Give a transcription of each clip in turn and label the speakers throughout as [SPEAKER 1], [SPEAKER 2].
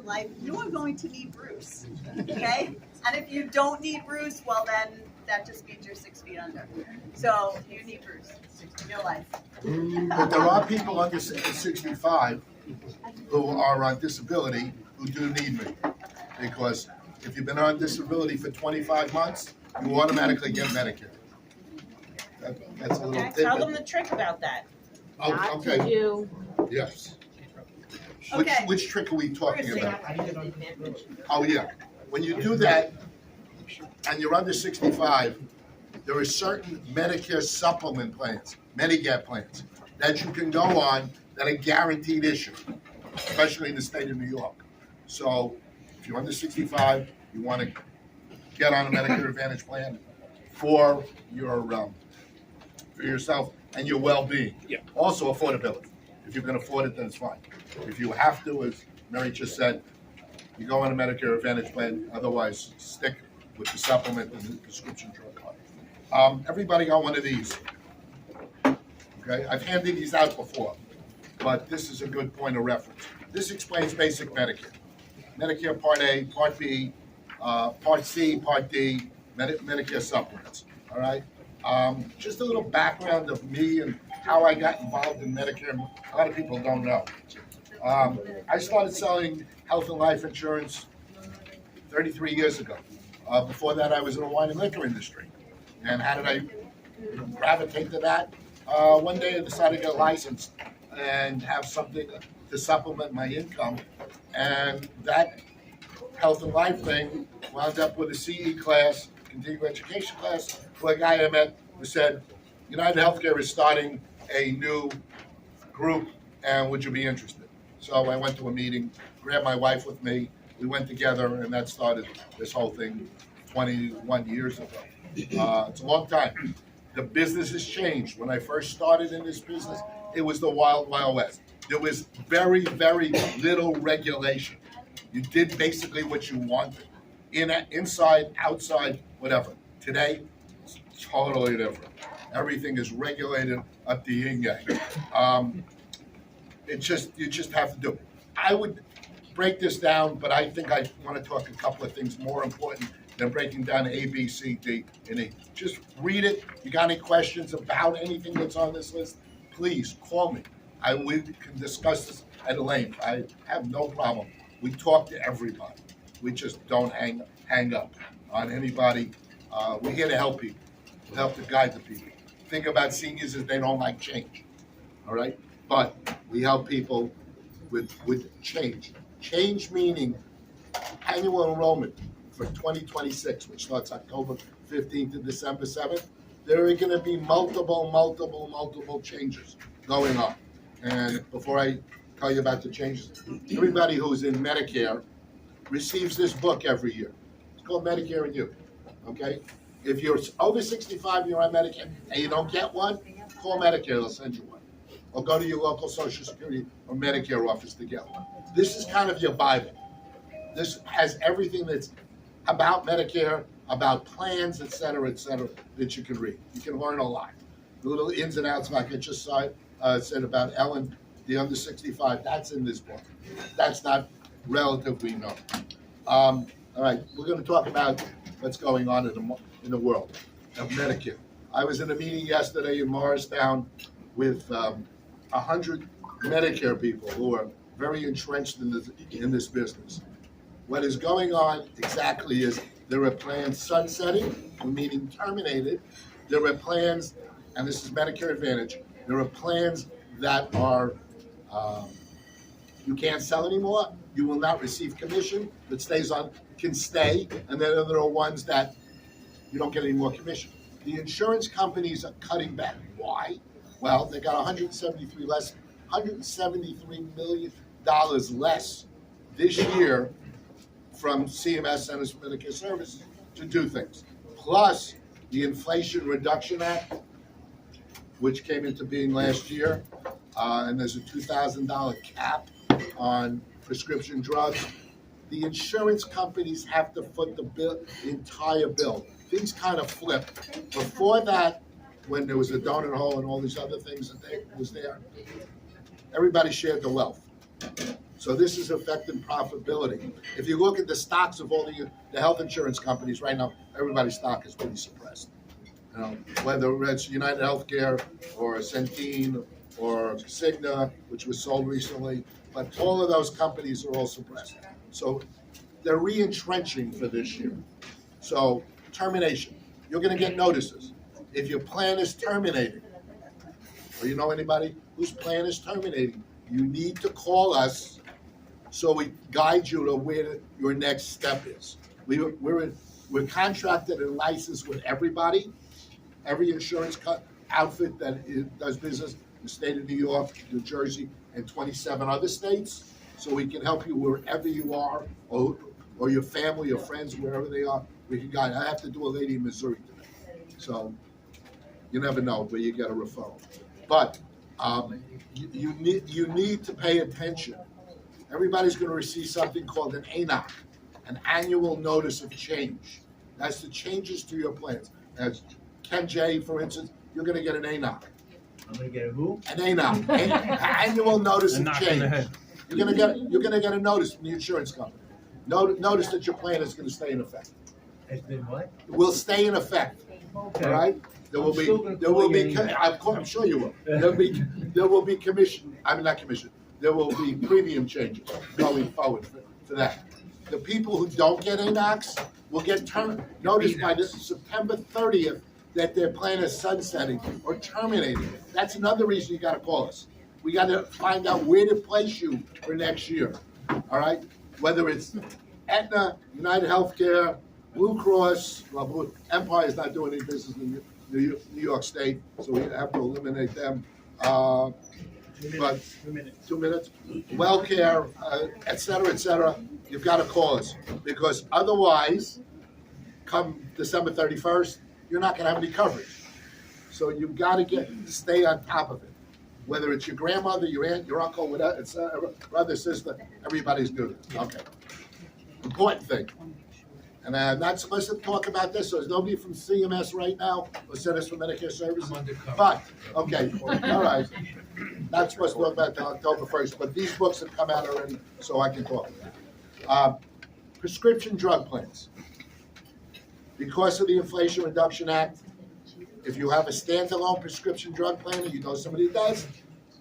[SPEAKER 1] in life, you are going to need Bruce, okay? And if you don't need Bruce, well then, that just means you're 6 feet under. So you need Bruce in your life.
[SPEAKER 2] But there are people under 65 who are on disability who do need me. Because if you've been on disability for 25 months, you automatically get Medicare. That's a little
[SPEAKER 3] Tell them
[SPEAKER 2] tidbit.
[SPEAKER 3] the trick about that.
[SPEAKER 2] Oh,
[SPEAKER 3] Not
[SPEAKER 2] okay,
[SPEAKER 3] to do.
[SPEAKER 2] yes.
[SPEAKER 1] Okay.
[SPEAKER 2] Which trick are we talking
[SPEAKER 3] Bruce,
[SPEAKER 2] about?
[SPEAKER 3] I did on that.
[SPEAKER 2] Oh, yeah. When you do that and you're under 65, there are certain Medicare supplement plans, Medicare plans, that you can go on that are guaranteed issue, especially in the state of New York. So if you're under 65, you want to get on a Medicare Advantage plan for yourself and your well-being.
[SPEAKER 4] Yeah.
[SPEAKER 2] Also affordability. If you can afford it, then it's fine. If you have to, as Mary just said, you go on a Medicare Advantage plan. Otherwise, stick with the supplement and the prescription drug card. Everybody got one of these. Okay, I've handed these out before, but this is a good point of reference. This explains basic Medicare. Medicare Part A, Part B, Part C, Part D, Medicare supplements. All right. Just a little background of me and how I got involved in Medicare. A lot of people don't know. I started selling health and life insurance 33 years ago. Before that, I was in the wine and liquor industry. And how did I gravitate to that? One day I decided to get licensed and have something to supplement my income. And that health and life thing wound up with a CE class, continuing education class, with a guy I met who said, United Healthcare is starting a new group, and would you be interested? So I went to a meeting, grabbed my wife with me, we went together, and that started this whole thing 21 years ago. It's a long time. The business has changed. When I first started in this business, it was the wild, wild west. There was very, very little regulation. You did basically what you wanted, inside, outside, whatever. Today, it's totally different. Everything is regulated up the yin yang. You just have to do it. I would break this down, but I think I want to talk a couple of things more important than breaking down A, B, C, D, and E. Just read it. You got any questions about anything that's on this list, please call me. We can discuss this at length. I have no problem. We talk to everybody. We just don't hang up on anybody. We're here to help people, to help to guide the people. Think about seniors as they don't like change, all right? But we help people with change. Change meaning annual enrollment for 2026, which starts October 15th to December 7th. There are going to be multiple changes going on. And before I tell you about the changes, everybody who's in Medicare receives this book every year. It's called Medicare and You, okay? If you're over 65, you're on Medicare, and you don't get one, call Medicare, they'll send you one. Or go to your local Social Security or Medicare office to get one. This is kind of your Bible. This has everything that's about Medicare, about plans, et cetera, that you can read. You can learn a lot. The little ins and outs, like I just said about Ellen, the under 65, that's in this book. That's not relatively known. All right, we're going to talk about what's going on in the world of Medicare. I was in a meeting yesterday in Morristown with 100 Medicare people who are very entrenched in this business. What is going on exactly is there are plans sunsetting, meaning terminated. There are plans, and this is Medicare Advantage, there are plans that are, you can't sell anymore, you will not receive commission, that stays on, can stay, and then there are ones that you don't get any more commission. The insurance companies are cutting back. Why? Well, they got $173 million less this year from CMS, Centers for Medicare Services, to do things. Plus, the Inflation Reduction Act, which came into being last year, and there's a $2,000 cap on prescription drugs. The insurance companies have to foot the entire bill. Things kind of flip. Before that, when there was a donut hole and all these other things that was there, everybody shared the wealth. So this is affecting profitability. If you look at the stocks of all the health insurance companies right now, everybody's stock is pretty suppressed. You know, whether it's United Healthcare or Centene or Cigna, which was sold recently, but all of those companies are all suppressed. So they're re-entrenching for this year. So termination, you're going to get notices. If your plan is terminated, or you know anybody whose plan is terminating, you need to call us so we guide you to where your next step is. We're contracted and licensed with everybody, every insurance outfit that does business in the state of New York, New Jersey, and 27 other states. So we can help you wherever you are, or your family or friends, wherever they are. We can guide. I have to do a lady in Missouri today, so you never know where you get a referral. But you need to pay attention. Everybody's going to receive something called an ANOC, an annual notice of change. That's the changes to your plans. As Ken J, for instance, you're going to get an ANOC.
[SPEAKER 3] I'm gonna get a who?
[SPEAKER 2] An ANOC, annual notice of
[SPEAKER 3] knock in the
[SPEAKER 2] change.
[SPEAKER 3] head.
[SPEAKER 2] You're gonna get a notice from the insurance company. Notice that your plan is going to stay in effect.
[SPEAKER 3] It's been what?
[SPEAKER 2] It will stay in effect.
[SPEAKER 3] Okay.
[SPEAKER 2] All right. There will
[SPEAKER 3] I'm still gonna
[SPEAKER 2] be. I'm sure you will. There will be commission. I mean, not commission. There will be premium changes going forward for that. The people who don't get ANOCs will get noticed by September 30th that their plan is sunsetting or terminating. That's another reason you got to call us. We got to find out where to place you for next year. All right. Whether it's Aetna, United Healthcare, Blue Cross, well, Empire is not doing any business in New York State, so we have to eliminate them. But 2 minutes. WellCare, et cetera, you've got to call us because otherwise, come December 31st, you're not going to have any coverage. So you've got to stay on top of it. Whether it's your grandmother, your aunt, your uncle, whatever, it's brother, sister, everybody's good. Okay. Important thing. And I'm not supposed to talk about this, so there's nobody from CMS right now or Centers for Medicare Services. But, okay, all right. Not supposed to talk about it until October 1st, but these books have come out already, so I can talk about it. Prescription drug plans. Because of the Inflation Reduction Act, if you have a standalone prescription drug plan, and you know somebody who does,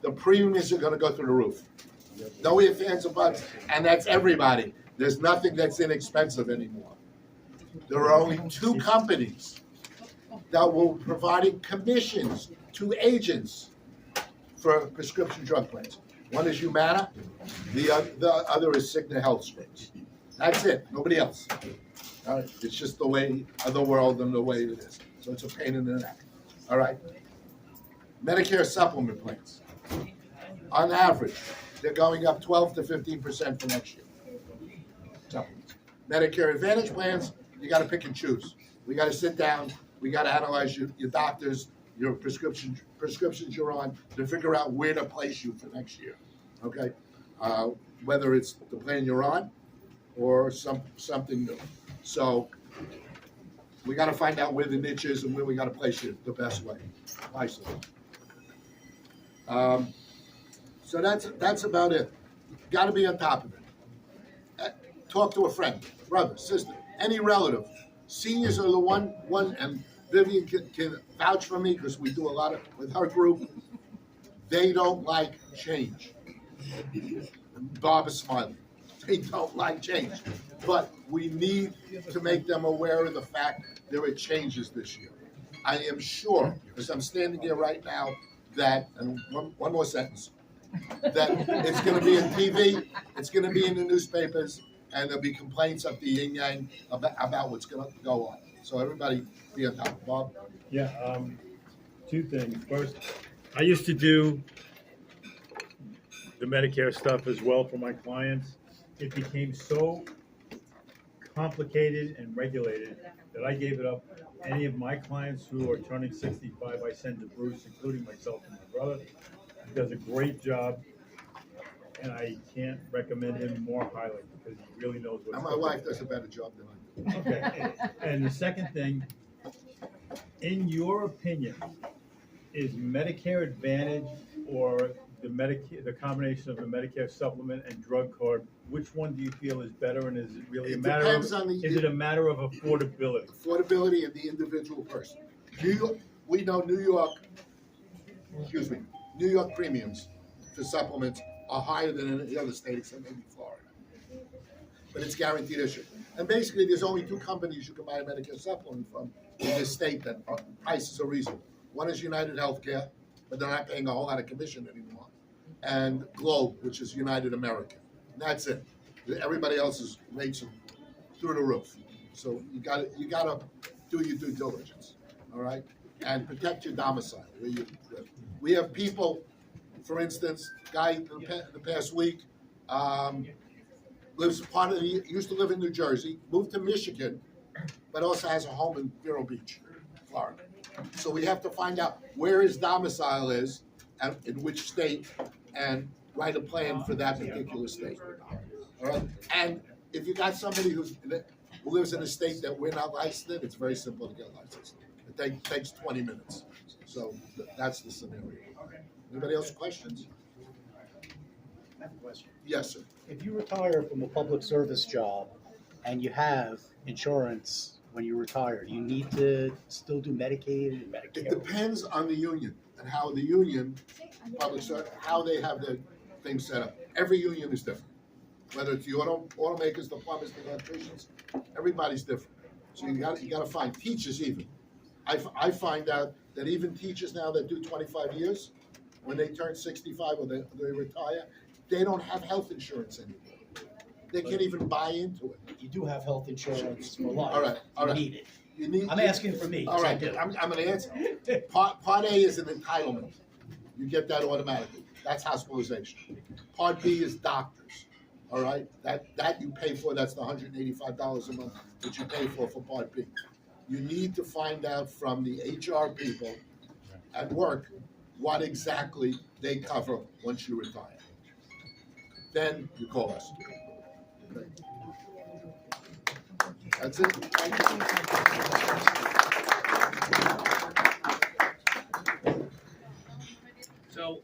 [SPEAKER 2] the premiums are going to go through the roof. No ifs, ands, or buts, and that's everybody. There's nothing that's inexpensive anymore. There are only 2 companies that will be providing commissions to agents for prescription drug plans. One is Humana, the other is Cigna Health Screens. That's it, nobody else. All right, it's just the way of the world and the way it is. So it's a pain in the neck. All right. Medicare supplement plans. On average, they're going up 12 to 15% for next year. Supplements. Medicare Advantage plans, you got to pick and choose. We got to sit down. We got to analyze your doctors, your prescriptions you're on to figure out where to place you for next year. Okay. Whether it's the plan you're on or something new. So we got to find out where the niche is and where we got to place it the best way. So that's about it. Got to be on top of it. Talk to a friend, brother, sister, any relative. Seniors are the one, and Vivian can vouch for me because we do a lot with her group. They don't like change. Bob is smiling. They don't like change. But we need to make them aware of the fact there are changes this year. I am sure, because I'm standing here right now, that, and one more sentence, that it's going to be on TV, it's going to be in the newspapers, and there'll be complaints up the yin yang about what's going to go on. So everybody be on top. Bob?
[SPEAKER 4] Yeah, 2 things. First, I used to do the Medicare stuff as well for my clients. It became so complicated and regulated that I gave it up. Any of my clients who are turning 65, I send to Bruce, including myself and my brother. He does a great job, and I can't recommend him more highly because he really knows what's
[SPEAKER 2] And my
[SPEAKER 4] going on.
[SPEAKER 2] wife does a better job than I do.
[SPEAKER 4] Okay. And the second thing, in your opinion, is Medicare Advantage or the Medicare, the combination of the Medicare supplement and drug card, which one do you feel is better, and is it really a
[SPEAKER 2] It
[SPEAKER 4] matter of,
[SPEAKER 2] depends on the-
[SPEAKER 4] is it a matter of affordability?
[SPEAKER 2] affordability of the individual person. New York, we know New York, New York premiums for supplements are higher than any other state except maybe Florida. But it's guaranteed issue. And basically, there's only two companies you can buy a Medicare supplement from in this state that prices are reasonable. One is United Healthcare, but they're not paying a whole lot of commission anymore. And Globe, which is United American. And that's it. Everybody else's rates are through the roof. So you gotta do your due diligence, all right? And protect your domicile where you live. We have people, for instance, guy in the past week, used to live in New Jersey, moved to Michigan, but also has a home in Vero Beach, Florida. So we have to find out where his domicile is and in which state, and write a plan for that particular state. All right? And if you got somebody who lives in a state that we're not licensed in, it's very simple to get licensed. It takes 20 minutes. So that's the scenario. Anybody else questions?
[SPEAKER 5] I have a question.
[SPEAKER 2] Yes, sir.
[SPEAKER 5] If you retire from a public service job and you have insurance when you retire, do you need to still do Medicaid and
[SPEAKER 2] It
[SPEAKER 5] Medicare?
[SPEAKER 2] depends on the union and how the union, how they have their things set up. Every union is different. Whether it's the automakers, the plumbers, the electricians, everybody's different. So you gotta find teachers even. I find out that even teachers now that do 25 years, when they turn 65 or they retire, they don't have health insurance anymore. They can't even buy into it.
[SPEAKER 5] You do have health insurance for life.
[SPEAKER 2] All right, all right.
[SPEAKER 5] You need it.
[SPEAKER 2] You need.
[SPEAKER 5] I'm asking for me, 'cause
[SPEAKER 2] All
[SPEAKER 5] I
[SPEAKER 2] right,
[SPEAKER 5] do.
[SPEAKER 2] I'm gonna answer. Part A is an entitlement. You get that automatically. That's hospitalization. Part B is doctors. All right, that you pay for. That's the $185 a month that you pay for Part B. You need to find out from the HR people at work what exactly they cover once you retire. Then you call us. Okay. That's it. Thank you.